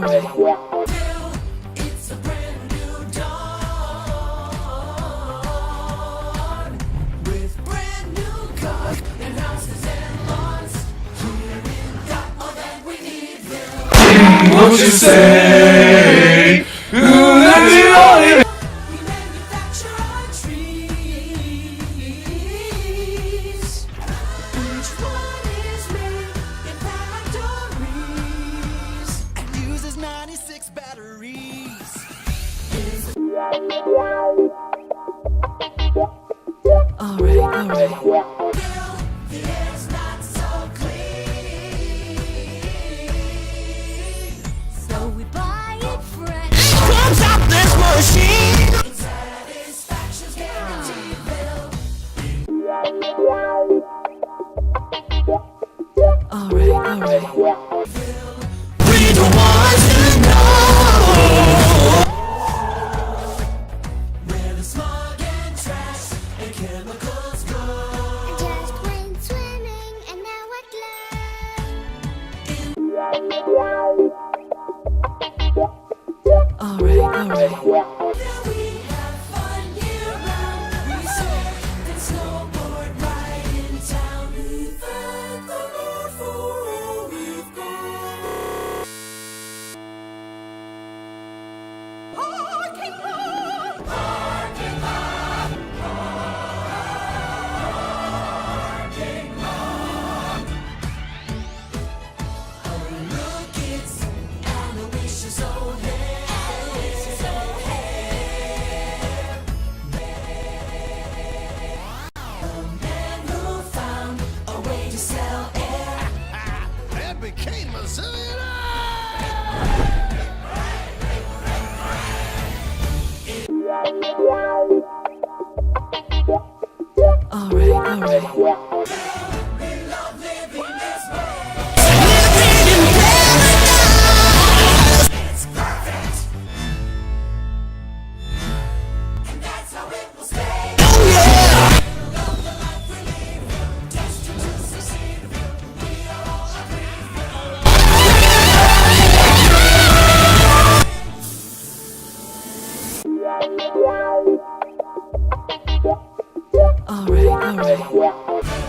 alright. It's a brand new dawn with brand new cars and houses and lawns. Here we've got all that we need. Won't you say that you only We manufacture our trees. Each one is made in factories and uses 96 batteries. Alright. The air's not so clean, so we buy it fresh. Comes out this machine. Satisfaction's guaranteed, Bill. Alright. We the ones who know. Where the smog and trash and chemicals go. Just went swimming and now I glow. Alright. We have fun year round. We surf and snowboard right in town. We thank the Lord for all we've got. Parking lot! Parking lot! Parking lot! Oh, look, it's Aloysius O'Hare. Aloysius O'Hare. The man who found a way to sell air. And became a zillionaire. Alright. We love living this way. It's perfect. And that's how it will stay. Oh yeah! Love the life we live, destined to succeed. We are all Alright. agreed.